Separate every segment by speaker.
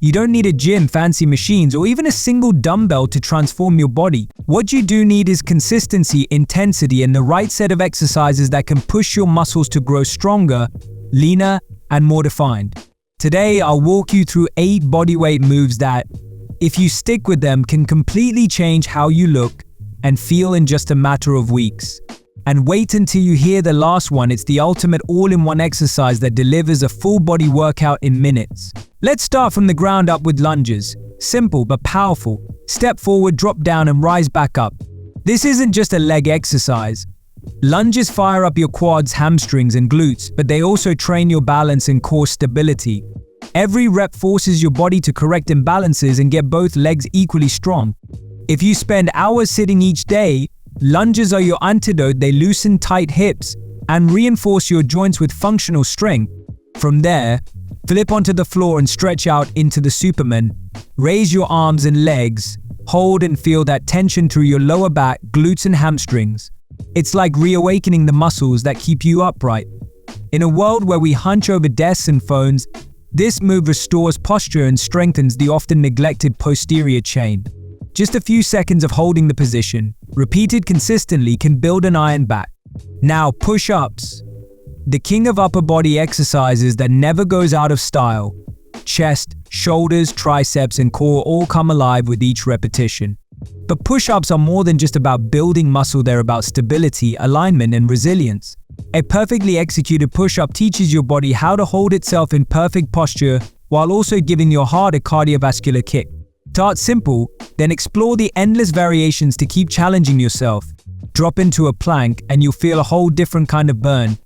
Speaker 1: You don't need a gym, fancy machines, or even a single dumbbell to transform your body. What you do need is consistency, intensity, and the right set of exercises that can push your muscles to grow stronger, leaner, and more defined. Today, I'll walk you through 8 bodyweight moves that, if you stick with them, can completely change how you look and feel in just a matter of weeks. And wait until you hear the last one. It's the ultimate all-in-one exercise that delivers a full body workout in minutes. Let's start from the ground up with lunges. Simple but powerful. Step forward, drop down, and rise back up. This isn't just a leg exercise. Lunges fire up your quads, hamstrings, and glutes, but they also train your balance and core stability. Every rep forces your body to correct imbalances and get both legs equally strong. If you spend hours sitting each day, lunges are your antidote. They loosen tight hips and reinforce your joints with functional strength. From there, flip onto the floor and stretch out into the Superman. Raise your arms and legs. Hold and feel that tension through your lower back, glutes, and hamstrings. It's like reawakening the muscles that keep you upright. In a world where we hunch over desks and phones, this move restores posture and strengthens the often neglected posterior chain. Just a few seconds of holding the position, repeated consistently, can build an iron back. Now, push-ups. The king of upper body exercises that never goes out of style. Chest, shoulders, triceps, and core all come alive with each repetition. But push-ups are more than just about building muscle. They're about stability, alignment, and resilience. A perfectly executed push-up teaches your body how to hold itself in perfect posture while also giving your heart a cardiovascular kick. Start simple, then explore the endless variations to keep challenging yourself. Drop into a plank and you'll feel a whole different kind of burn.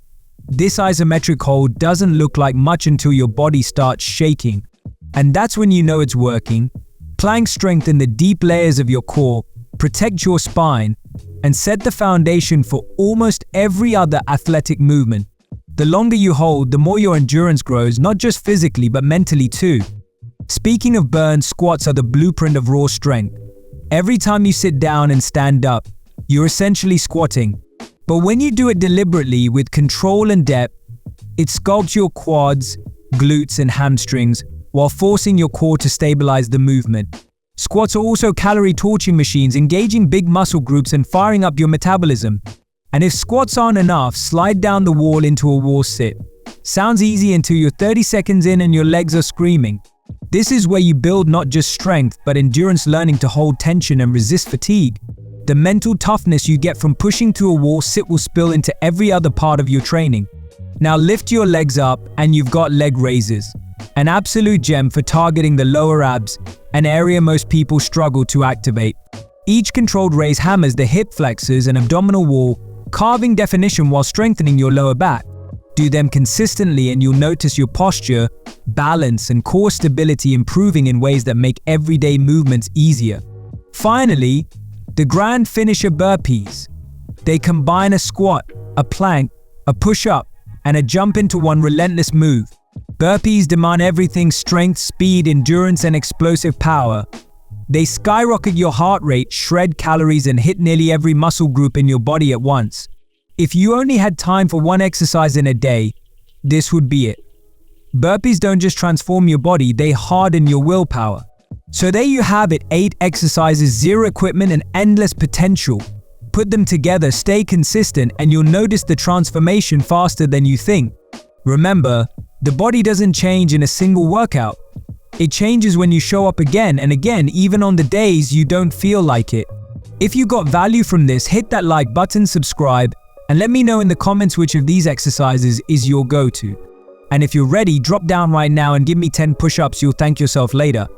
Speaker 1: This isometric hold doesn't look like much until your body starts shaking. And that's when you know it's working. Planks strengthen the deep layers of your core, protect your spine, and set the foundation for almost every other athletic movement. The longer you hold, the more your endurance grows, not just physically but mentally too. Speaking of burn, squats are the blueprint of raw strength. Every time you sit down and stand up, you're essentially squatting. But when you do it deliberately with control and depth, it sculpts your quads, glutes, and hamstrings while forcing your core to stabilize the movement. Squats are also calorie torching machines, engaging big muscle groups and firing up your metabolism. And if squats aren't enough, slide down the wall into a wall sit. Sounds easy until you're 30 seconds in and your legs are screaming. This is where you build not just strength, but endurance, learning to hold tension and resist fatigue. The mental toughness you get from pushing through a wall sit will spill into every other part of your training. Now lift your legs up and you've got leg raises. An absolute gem for targeting the lower abs, an area most people struggle to activate. Each controlled raise hammers the hip flexors and abdominal wall, carving definition while strengthening your lower back. Do them consistently and you'll notice your posture, balance, and core stability improving in ways that make everyday movements easier. Finally, the grand finisher, burpees. They combine a squat, a plank, a push-up, and a jump into one relentless move. Burpees demand everything: strength, speed, endurance, and explosive power. They skyrocket your heart rate, shred calories, and hit nearly every muscle group in your body at once. If you only had time for one exercise in a day, this would be it. Burpees don't just transform your body, they harden your willpower. So there you have it, 8 exercises, 0 equipment, and endless potential. Put them together, stay consistent, and you'll notice the transformation faster than you think. Remember, the body doesn't change in a single workout. It changes when you show up again and again, even on the days you don't feel like it. If you got value from this, hit that like button, subscribe, and let me know in the comments which of these exercises is your go-to. And if you're ready, drop down right now and give me 10 push-ups. You'll thank yourself later.